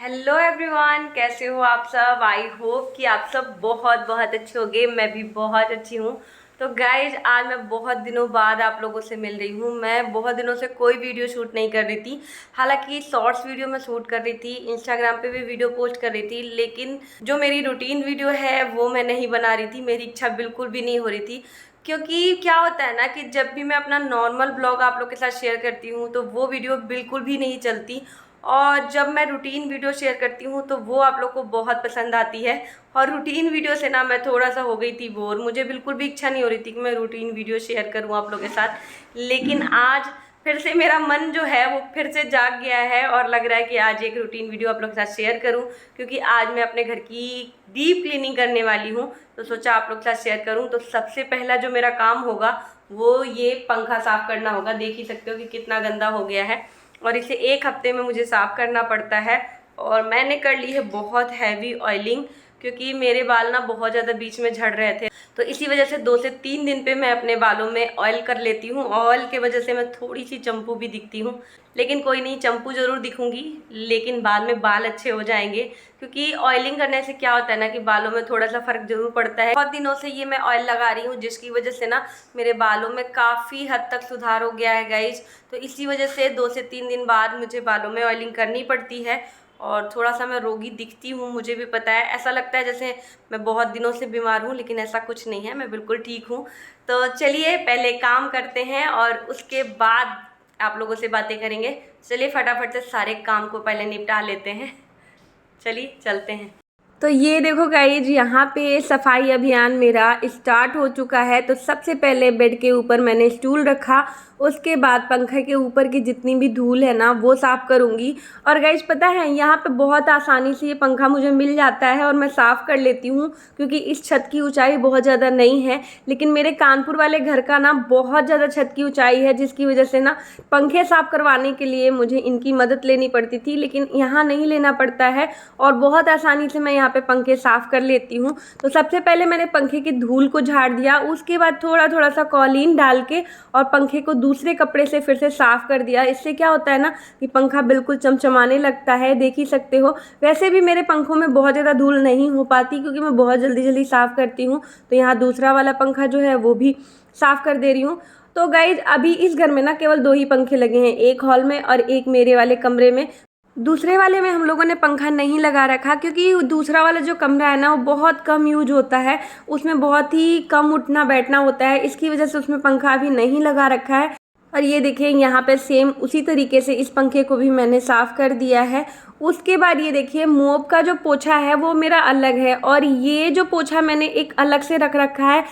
Hello everyone, कैसे हो आप सब। आई होप कि आप सब बहुत बहुत अच्छे होंगे। मैं भी बहुत अच्छी हूँ। तो गाइज, आज मैं बहुत दिनों बाद आप लोगों से मिल रही हूँ। मैं बहुत दिनों से कोई वीडियो शूट नहीं कर रही थी। हालांकि शॉर्ट्स वीडियो मैं शूट कर रही थी, इंस्टाग्राम पे भी वीडियो पोस्ट कर रही थी, लेकिन जो मेरी रूटीन वीडियो है वो मैं नहीं बना रही थी। मेरी इच्छा बिल्कुल भी नहीं हो रही थी, क्योंकि क्या होता है ना कि जब भी मैं अपना नॉर्मल ब्लॉग आप लोग के साथ शेयर करती हूँ तो वो वीडियो बिल्कुल भी नहीं चलती, और जब मैं रूटीन वीडियो शेयर करती हूँ तो वो आप लोग को बहुत पसंद आती है। और रूटीन वीडियो से ना मैं थोड़ा सा हो गई थी बोर। मुझे बिल्कुल भी इच्छा नहीं हो रही थी कि मैं रूटीन वीडियो शेयर करूँ आप लोग के साथ। लेकिन आज फिर से मेरा मन जो है वो फिर से जाग गया है और लग रहा है कि आज एक रूटीन वीडियो आप लोग के साथ शेयर करूं, क्योंकि आज मैं अपने घर की डीप क्लीनिंग करने वाली हूं। तो सोचा आप लोग के साथ शेयर करूं। तो सबसे पहला जो मेरा काम होगा वो ये पंखा साफ़ करना होगा। देख ही सकते हो कि कितना गंदा हो गया है, और इसे एक हफ्ते में मुझे साफ़ करना पड़ता है। और मैंने कर ली है बहुत हैवी ऑयलिंग, क्योंकि मेरे बाल ना बहुत ज़्यादा बीच में झड़ रहे थे। तो इसी वजह से 2 से 3 दिन पे मैं अपने बालों में ऑयल कर लेती हूँ। ऑयल के वजह से मैं थोड़ी सी चंपू भी दिखती हूँ, लेकिन कोई नहीं, चंपू ज़रूर दिखूंगी, लेकिन बाद में बाल अच्छे हो जाएंगे। क्योंकि ऑयलिंग करने से क्या होता है ना कि बालों में थोड़ा सा फ़र्क ज़रूर पड़ता है। बहुत दिनों से ये मैं ऑयल लगा रही हूँ, जिसकी वजह से ना मेरे बालों में काफ़ी हद तक सुधार हो गया है गाइज। तो इसी वजह से 2 से 3 दिन बाद मुझे बालों में ऑयलिंग करनी पड़ती है। और थोड़ा सा मैं रोगी दिखती हूँ, मुझे भी पता है। ऐसा लगता है जैसे मैं बहुत दिनों से बीमार हूँ, लेकिन ऐसा कुछ नहीं है, मैं बिल्कुल ठीक हूँ। तो चलिए पहले काम करते हैं और उसके बाद आप लोगों से बातें करेंगे। चलिए फटाफट से सारे काम को पहले निपटा लेते हैं। चलिए चलते हैं। तो ये देखो गाइज, यहाँ पे सफाई अभियान मेरा स्टार्ट हो चुका है। तो सबसे पहले बेड के ऊपर मैंने स्टूल रखा, उसके बाद पंखे के ऊपर की जितनी भी धूल है ना वो साफ़ करूँगी। और गाइज पता है, यहाँ पे बहुत आसानी से ये पंखा मुझे मिल जाता है और मैं साफ़ कर लेती हूँ, क्योंकि इस छत की ऊंचाई बहुत ज़्यादा नहीं है। लेकिन मेरे कानपुर वाले घर का ना बहुत ज़्यादा छत की ऊंचाई है, जिसकी वजह से ना पंखे साफ़ करवाने के लिए मुझे इनकी मदद लेनी पड़ती थी, लेकिन यहाँ नहीं लेना पड़ता है और बहुत आसानी से मैं यहाँ पे पंखे साफ़ कर लेती हूँ। तो सबसे पहले मैंने पंखे की धूल को झाड़ दिया, उसके बाद थोड़ा थोड़ा सा कॉलीन डाल के और पंखे को दूसरे कपड़े से फिर से साफ़ कर दिया। इससे क्या होता है ना कि पंखा बिल्कुल चमचमाने लगता है, देख ही सकते हो। वैसे भी मेरे पंखों में बहुत ज़्यादा धूल नहीं हो पाती, क्योंकि मैं बहुत जल्दी जल्दी साफ़ करती हूँ। तो यहाँ दूसरा वाला पंखा जो है वो भी साफ़ कर दे रही हूँ। तो गाइज, अभी इस घर में ना केवल 2 ही पंखे लगे हैं, एक हॉल में और एक मेरे वाले कमरे में। दूसरे वाले में हम लोगों ने पंखा नहीं लगा रखा, क्योंकि दूसरा वाला जो कमरा है ना वो बहुत कम यूज होता है, उसमें बहुत ही कम उठना बैठना होता है। इसकी वजह से उसमें पंखा अभी नहीं लगा रखा है। और ये देखिए, यहाँ पे सेम उसी तरीके से इस पंखे को भी मैंने साफ़ कर दिया है। उसके बाद ये देखिए, मोब का जो पोछा है वो मेरा अलग है, और ये जो पोछा मैंने एक अलग से रख रखा है।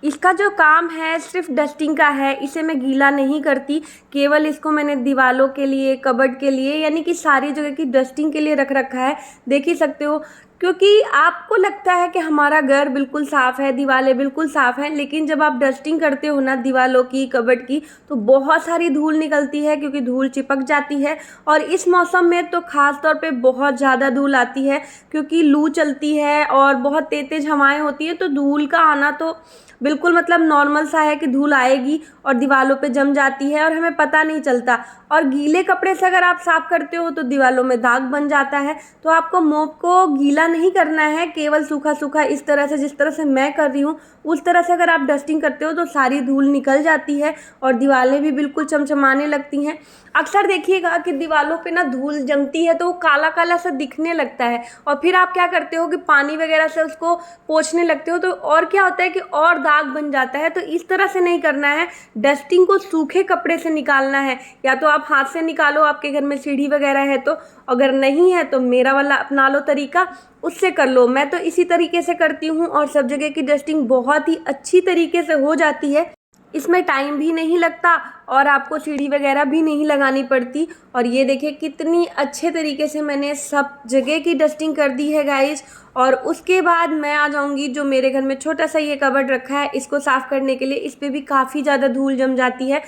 इसका जो काम है सिर्फ डस्टिंग का है, इसे मैं गीला नहीं करती। केवल इसको मैंने दीवारों के लिए, कबर्ड के लिए, यानी कि सारी जगह की डस्टिंग के लिए रख रखा है। देख ही सकते हो। क्योंकि आपको लगता है कि हमारा घर बिल्कुल साफ़ है, दीवारें बिल्कुल साफ़ हैं, लेकिन जब आप डस्टिंग करते हो ना दीवारों की, कबर्ड की, तो बहुत सारी धूल निकलती है, क्योंकि धूल चिपक जाती है। और इस मौसम में तो ख़ास तौर पे बहुत ज़्यादा धूल आती है, क्योंकि लू चलती है और बहुत तेज़ तेज़ हवाएं होती है। तो धूल का आना तो बिल्कुल मतलब नॉर्मल सा है कि धूल आएगी और दीवारों पे जम जाती है और हमें पता नहीं चलता। और गीले कपड़े से अगर आप साफ़ करते हो तो दीवारों में दाग बन जाता है। तो आपको मोप को गीला नहीं करना है, केवल सूखा सूखा इस तरह से, जिस तरह से मैं कर रही हूँ उस तरह से अगर आप डस्टिंग करते हो तो सारी धूल निकल जाती है और दीवारें भी बिल्कुल चमचमाने लगती हैं। अक्सर देखिएगा कि दीवारों पे ना धूल जमती है तो वो काला काला सा दिखने लगता है, और फिर आप क्या करते हो कि पानी वगैरह से उसको पोंछने लगते हो, तो और क्या होता है कि और दाग बन जाता है। तो इस तरह से नहीं करना है, डस्टिंग को सूखे कपड़े से निकालना है। या तो आप हाथ से निकालो, आपके घर में सीढ़ी वगैरह है तो, अगर नहीं है तो मेरा वाला अपना लो तरीका, उससे कर लो। मैं तो इसी तरीके से करती हूँ और सब जगह की डस्टिंग बहुत ही अच्छी तरीके से हो जाती है। इसमें टाइम भी नहीं लगता और आपको सीढ़ी वगैरह भी नहीं लगानी पड़ती। और ये देखिए कितनी अच्छे तरीके से मैंने सब जगह की डस्टिंग कर दी है गाइस। और उसके बाद मैं आ जाऊंगी, जो मेरे घर में छोटा सा ये कबर्ड रखा है इसको साफ़ करने के लिए। इस पर भी काफ़ी ज़्यादा धूल जम जाती है।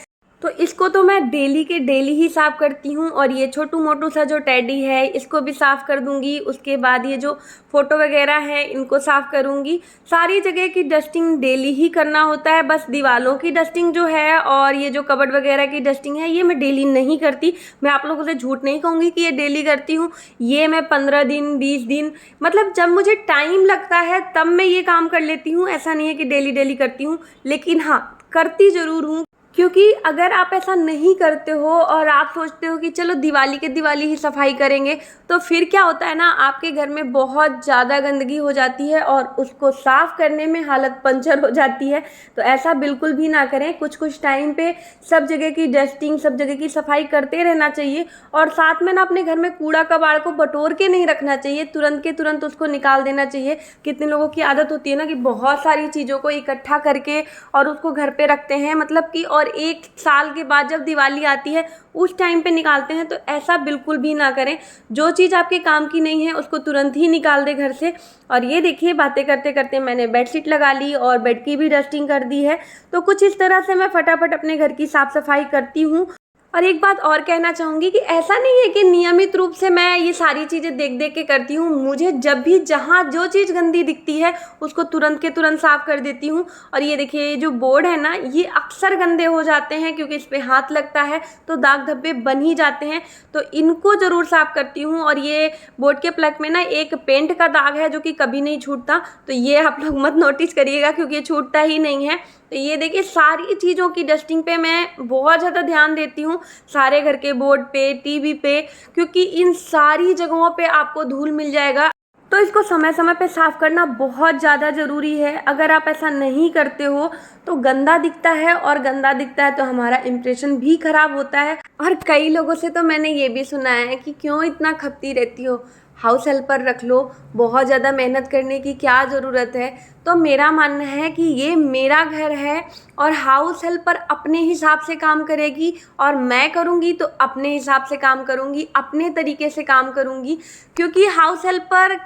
तो इसको तो मैं डेली के डेली ही साफ़ करती हूँ। और ये छोटू मोटू सा जो टेडी है इसको भी साफ़ कर दूँगी। उसके बाद ये जो फ़ोटो वगैरह है इनको साफ़ करूँगी। सारी जगह की डस्टिंग डेली ही करना होता है। बस दीवारों की डस्टिंग जो है और ये जो कबर्ड वगैरह की डस्टिंग है ये मैं डेली नहीं करती। मैं आप लोगों से झूठ नहीं कहूँगी कि ये डेली करती हूँ। ये मैं 15 दिन 20 दिन मतलब जब मुझे टाइम लगता है तब मैं ये काम कर लेती हूँ। ऐसा नहीं है कि डेली डेली करती हूँ, लेकिन हाँ करती ज़रूर हूँ। क्योंकि अगर आप ऐसा नहीं करते हो और आप सोचते हो कि चलो दिवाली के दिवाली ही सफाई करेंगे, तो फिर क्या होता है ना, आपके घर में बहुत ज़्यादा गंदगी हो जाती है और उसको साफ़ करने में हालत पंचर हो जाती है। तो ऐसा बिल्कुल भी ना करें। कुछ कुछ टाइम पे सब जगह की डस्टिंग, सब जगह की सफाई करते रहना चाहिए। और साथ में ना अपने घर में कूड़ा कबाड़ को बटोर के नहीं रखना चाहिए, तुरंत के तुरंत उसको निकाल देना चाहिए। कितने लोगों की आदत होती है ना कि बहुत सारी चीज़ों को इकट्ठा करके और उसको घर पे रखते हैं, मतलब कि और 1 साल के बाद जब दिवाली आती है उस टाइम पे निकालते हैं। तो ऐसा बिल्कुल भी ना करें। जो चीज़ आपके काम की नहीं है उसको तुरंत ही निकाल दे घर से। और ये देखिए बातें करते करते मैंने बेडशीट लगा ली और बेड की भी डस्टिंग कर दी है। तो कुछ इस तरह से मैं फटाफट अपने घर की साफ़ सफाई करती हूँ। और एक बात और कहना चाहूँगी कि ऐसा नहीं है कि नियमित रूप से मैं ये सारी चीज़ें देख देख के करती हूँ। मुझे जब भी जहाँ जो चीज़ गंदी दिखती है उसको तुरंत के तुरंत साफ़ कर देती हूँ। और ये देखिए ये जो बोर्ड है ना ये अक्सर गंदे हो जाते हैं क्योंकि इस पर हाथ लगता है तो दाग धब्बे बन ही जाते हैं। तो इनको ज़रूर साफ़ करती हूँ। और ये बोर्ड के प्लग में ना एक पेंट का दाग है जो कि कभी नहीं छूटता, तो ये आप लोग मत नोटिस करिएगा क्योंकि ये छूटता ही नहीं है। तो ये देखिए सारी चीज़ों की डस्टिंग पे मैं बहुत ज़्यादा ध्यान देती हूँ, सारे घर के बोर्ड पे, टीवी पे, क्योंकि इन सारी जगहों पे आपको धूल मिल जाएगा। तो इसको समय समय पे साफ़ करना बहुत ज़्यादा ज़रूरी है। अगर आप ऐसा नहीं करते हो तो गंदा दिखता है, और गंदा दिखता है तो हमारा इम्प्रेशन भी ख़राब होता है। और कई लोगों से तो मैंने ये भी सुना है कि क्यों इतना खपती रहती हो, हाउस हेल्पर रख लो, बहुत ज़्यादा मेहनत करने की क्या ज़रूरत है। तो मेरा मानना है कि ये मेरा घर है और हाउस हेल्पर अपने हिसाब से काम करेगी और मैं करूँगी तो अपने हिसाब से काम करूँगी, अपने तरीके से काम करूँगी। क्योंकि हाउस हेल्पर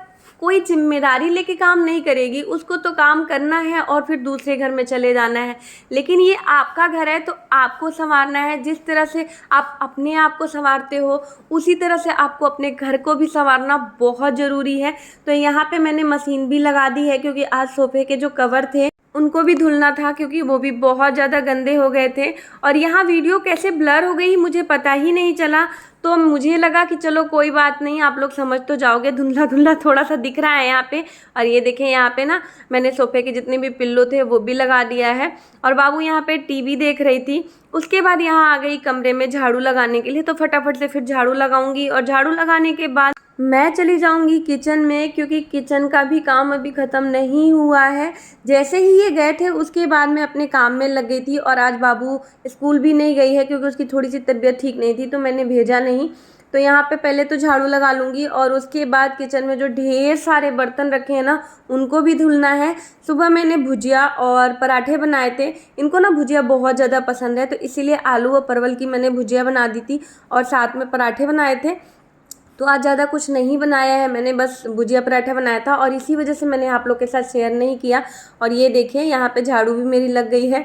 कोई जिम्मेदारी लेके काम नहीं करेगी, उसको तो काम करना है और फिर दूसरे घर में चले जाना है। लेकिन ये आपका घर है तो आपको संवारना है। जिस तरह से आप अपने आप को संवारते हो उसी तरह से आपको अपने घर को भी संवारना बहुत ज़रूरी है। तो यहाँ पे मैंने मशीन भी लगा दी है क्योंकि आज सोफे के जो कवर थे उनको भी धुलना था क्योंकि वो भी बहुत ज़्यादा गंदे हो गए थे। और यहाँ वीडियो कैसे ब्लर हो गई मुझे पता ही नहीं चला, तो मुझे लगा कि चलो कोई बात नहीं, आप लोग समझ तो जाओगे। धुंधला धुंधला थोड़ा सा दिख रहा है यहाँ पे। और ये देखें यहाँ पे ना मैंने सोफे के जितने भी पिल्लो थे वो भी लगा दिया है। और बाबू यहाँ पे टीवी देख रही थी। उसके बाद यहाँ आ गई कमरे में झाड़ू लगाने के लिए, तो फटाफट से फिर झाड़ू लगाऊंगी। और झाड़ू लगाने के बाद मैं चली जाऊंगी किचन में क्योंकि किचन का भी काम अभी ख़त्म नहीं हुआ है। जैसे ही ये गए थे उसके बाद मैं अपने काम में लग गई थी। और आज बाबू स्कूल भी नहीं गई है क्योंकि उसकी थोड़ी सी तबीयत ठीक नहीं थी तो मैंने भेजा नहीं। तो यहाँ पे पहले तो झाड़ू लगा लूँगी और उसके बाद किचन में जो ढेर सारे बर्तन रखे हैं ना उनको भी धुलना है। सुबह मैंने भुजिया और पराठे बनाए थे। इनको ना भुजिया बहुत ज़्यादा पसंद है तो इसीलिए आलू और परवल की मैंने भुजिया बना दी थी और साथ में पराठे बनाए थे। तो आज ज़्यादा कुछ नहीं बनाया है मैंने, बस भुजिया पराठा बनाया था और इसी वजह से मैंने आप लोग के साथ शेयर नहीं किया। और ये देखिए यहाँ पे झाड़ू भी मेरी लग गई है।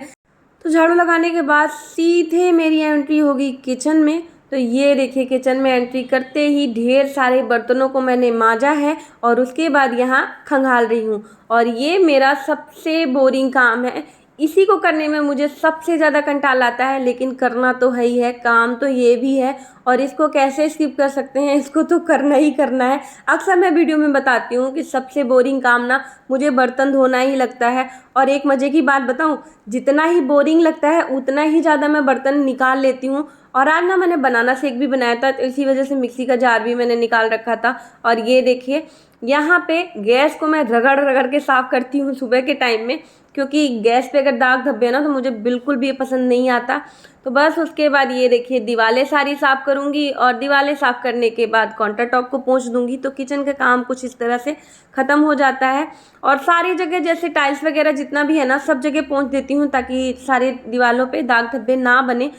तो झाड़ू लगाने के बाद सीधे मेरी एंट्री होगी किचन में। तो ये देखिए किचन में एंट्री करते ही ढेर सारे बर्तनों को मैंने मांजा है और उसके बाद यहाँ खंगाल रही हूँ। और ये मेरा सबसे बोरिंग काम है, इसी को करने में मुझे सबसे ज़्यादा कंटाल आता है, लेकिन करना तो है ही है, काम तो ये भी है। और इसको कैसे स्किप कर सकते हैं, इसको तो करना ही करना है। अक्सर मैं वीडियो में बताती हूँ कि सबसे बोरिंग काम ना मुझे बर्तन धोना ही लगता है। और एक मज़े की बात बताऊँ, जितना ही बोरिंग लगता है उतना ही ज़्यादा मैं बर्तन निकाल लेती हूँ। और आज ना मैंने बनाना शेक भी बनाया था तो इसी वजह से मिक्सी का जार भी मैंने निकाल रखा था। और ये देखिए यहाँ पे गैस को मैं रगड़ रगड़ के साफ़ करती हूँ सुबह के टाइम में, क्योंकि गैस पे अगर दाग धब्बे ना तो मुझे बिल्कुल भी पसंद नहीं आता। तो बस उसके बाद ये देखिए दीवारें सारी साफ़ करूँगी और दीवारें साफ़ करने के बाद काउंटर टॉप को पोंछ दूँगी। तो किचन का काम कुछ इस तरह से ख़त्म हो जाता है। और सारी जगह जैसे टाइल्स वगैरह जितना भी है ना सब जगह पोंछ देती हूँ ताकि सारे दीवारों पे दाग धब्बे ना बने।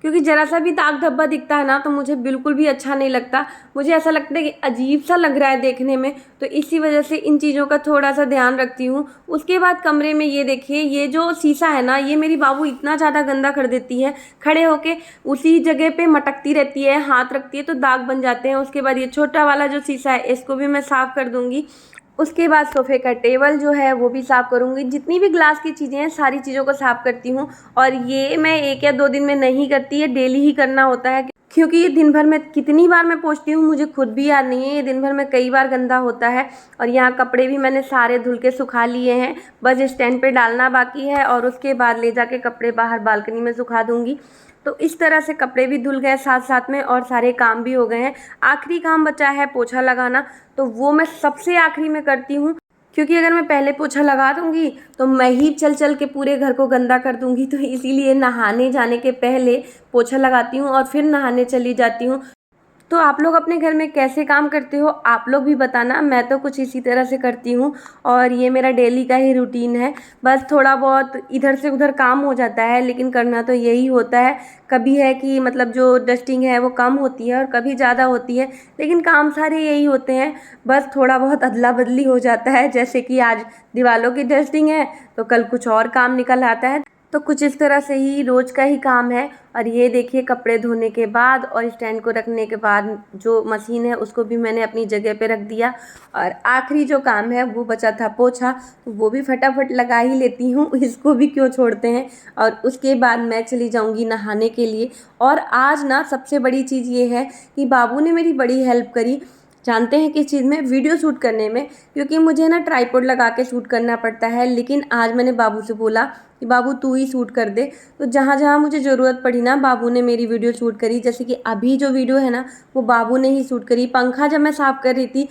क्योंकि ज़रा सा भी दाग धब्बा दिखता है ना तो मुझे बिल्कुल भी अच्छा नहीं लगता। मुझे ऐसा लगता है कि अजीब सा लग रहा है देखने में, तो इसी वजह से इन चीज़ों का थोड़ा सा ध्यान रखती हूँ। उसके बाद कमरे में ये देखिए, ये जो शीशा है ना, ये मेरी बाबू इतना ज़्यादा गंदा कर देती है। खड़े होके उसी जगह पे मटकती रहती है, हाथ रखती है तो दाग बन जाते हैं। उसके बाद ये छोटा वाला जो शीशा है इसको भी मैं साफ़ कर दूँगी। उसके बाद सोफ़े का टेबल जो है वो भी साफ़ करूँगी। जितनी भी ग्लास की चीज़ें हैं सारी चीज़ों को साफ़ करती हूँ, और ये मैं 1 या 2 दिन में नहीं करती, ये डेली ही करना होता है, क्योंकि ये दिन भर में कितनी बार मैं पोंछती हूँ मुझे खुद भी याद नहीं है। ये दिन भर में कई बार गंदा होता है। और यहाँ कपड़े भी मैंने सारे धुल के सुखा लिए हैं, बस स्टैंड पे डालना बाकी है और उसके बाद ले जाके कपड़े बाहर बालकनी में सुखा दूँगी। तो इस तरह से कपड़े भी धुल गए साथ साथ में, और सारे काम भी हो गए हैं। आखिरी काम बचा है पोछा लगाना, तो वो मैं सबसे आखिरी में करती हूँ, क्योंकि अगर मैं पहले पोछा लगा दूँगी तो मैं ही चल चल के पूरे घर को गंदा कर दूँगी। तो इसीलिए नहाने जाने के पहले पोछा लगाती हूँ और फिर नहाने चली जाती हूँ। तो आप लोग अपने घर में कैसे काम करते हो आप लोग भी बताना। मैं तो कुछ इसी तरह से करती हूँ, और ये मेरा डेली का ही रूटीन है। बस थोड़ा बहुत इधर से उधर काम हो जाता है, लेकिन करना तो यही होता है। कभी है कि मतलब जो डस्टिंग है वो कम होती है और कभी ज़्यादा होती है, लेकिन काम सारे यही होते हैं। बस थोड़ा बहुत अदला बदली हो जाता है, जैसे कि आज दीवारों की डस्टिंग है तो कल कुछ और काम निकल आता है। तो कुछ इस तरह से ही रोज़ का ही काम है। और ये देखिए, कपड़े धोने के बाद और स्टैंड को रखने के बाद जो मशीन है उसको भी मैंने अपनी जगह पे रख दिया। और आखिरी जो काम है वो बचा था पोछा, तो वो भी फटाफट लगा ही लेती हूँ, इसको भी क्यों छोड़ते हैं। और उसके बाद मैं चली जाऊँगी नहाने के लिए। और आज ना सबसे बड़ी चीज़ ये है कि बाबू ने मेरी बड़ी हेल्प करी। जानते हैं किस चीज़ में? वीडियो शूट करने में, क्योंकि मुझे ना ट्राइपॉड लगा के शूट करना पड़ता है। लेकिन आज मैंने बाबू से बोला कि बाबू तू ही शूट कर दे, तो जहाँ जहाँ मुझे ज़रूरत पड़ी ना बाबू ने मेरी वीडियो शूट करी। जैसे कि अभी जो वीडियो है ना वो बाबू ने ही शूट करी। पंखा जब मैं साफ़ कर रही थी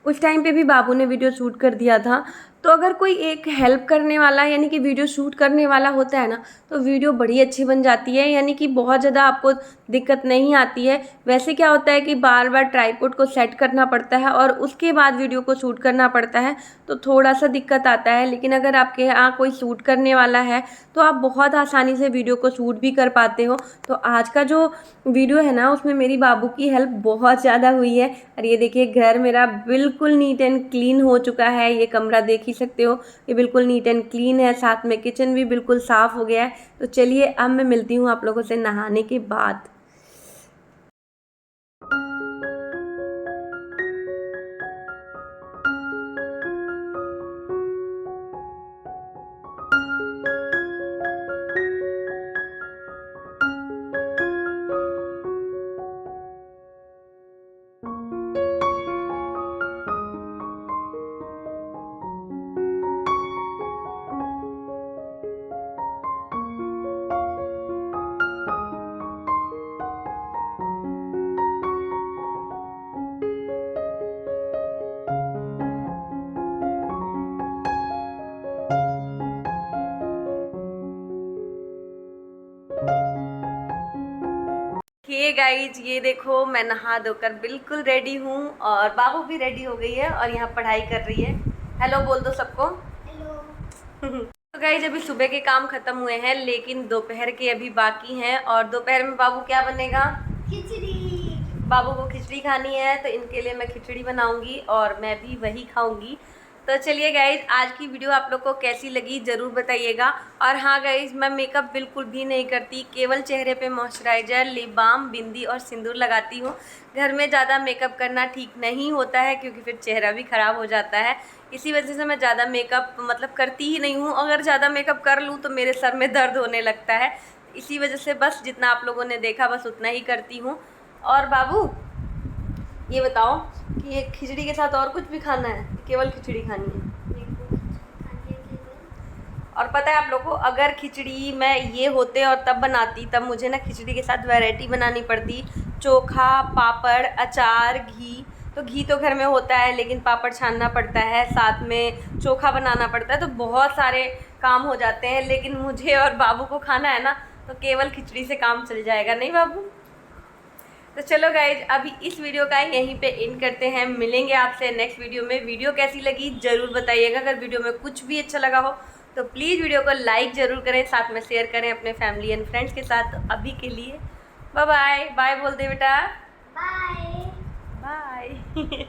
उस टाइम पे भी बाबू ने वीडियो शूट कर दिया था। तो अगर कोई एक हेल्प करने वाला यानी कि वीडियो शूट करने वाला होता है ना तो वीडियो बड़ी अच्छी बन जाती है, यानी कि बहुत ज़्यादा आपको दिक्कत नहीं आती है। वैसे क्या होता है कि बार बार ट्राइपॉड को सेट करना पड़ता है और उसके बाद वीडियो को शूट करना पड़ता है, तो थोड़ा सा दिक्कत आता है। लेकिन अगर आपके यहाँ कोई शूट करने वाला है तो आप बहुत आसानी से वीडियो को शूट भी कर पाते हो। तो आज का जो वीडियो है ना उसमें मेरी बाबू की हेल्प बहुत ज़्यादा हुई है। और ये देखिए, घर मेरा बिल्कुल नीट एंड क्लीन हो चुका है। ये कमरा देख ही सकते हो, ये बिल्कुल नीट एंड क्लीन है। साथ में किचन भी बिल्कुल साफ़ हो गया है। तो चलिए अब मैं मिलती हूँ आप लोगों से नहाने के बाद। ये गाइज, ये देखो मैं नहा धोकर बिल्कुल रेडी हूँ और बाबू भी रेडी हो गई है और यहाँ पढ़ाई कर रही है। हेलो बोल दो सबको। हेलो। तो गाइज अभी सुबह के काम खत्म हुए हैं, लेकिन दोपहर के अभी बाकी हैं। और दोपहर में बाबू क्या बनेगा? खिचड़ी। बाबू को खिचड़ी खानी है तो इनके लिए मैं खिचड़ी बनाऊंगी और मैं भी वही खाऊंगी। तो चलिए गाइज, आज की वीडियो आप लोग को कैसी लगी ज़रूर बताइएगा। और हाँ गाइज, मैं मेकअप बिल्कुल भी नहीं करती, केवल चेहरे पे मॉइस्चराइज़र, लिप बाम, बिंदी और सिंदूर लगाती हूँ। घर में ज़्यादा मेकअप करना ठीक नहीं होता है, क्योंकि फिर चेहरा भी ख़राब हो जाता है। इसी वजह से मैं ज़्यादा मेकअप मतलब करती ही नहीं हूँ। अगर ज़्यादा मेकअप कर लूँ तो मेरे सर में दर्द होने लगता है। इसी वजह से बस जितना आप लोगों ने देखा बस उतना ही करती हूँ। और बाबू ये बताओ कि ये खिचड़ी के साथ और कुछ भी खाना है, केवल खिचड़ी खानी है? और पता है आप लोगों को, अगर खिचड़ी मैं ये होते और तब बनाती, तब मुझे ना खिचड़ी के साथ वैरायटी बनानी पड़ती। चोखा, पापड़, अचार, घी। तो घी तो घर में होता है, लेकिन पापड़ छानना पड़ता है, साथ में चोखा बनाना पड़ता है, तो बहुत सारे काम हो जाते हैं। लेकिन मुझे और बाबू को खाना है ना, तो केवल खिचड़ी से काम चल जाएगा, नहीं बाबू? तो चलो गाइज, अभी इस वीडियो का यहीं पे एंड करते हैं। मिलेंगे आपसे नेक्स्ट वीडियो में। वीडियो कैसी लगी ज़रूर बताइएगा। अगर वीडियो में कुछ भी अच्छा लगा हो तो प्लीज़ वीडियो को लाइक ज़रूर करें, साथ में शेयर करें अपने फैमिली एंड फ्रेंड्स के साथ। तो अभी के लिए बाय बाय। बाय बोल दे बेटा। Bye bye.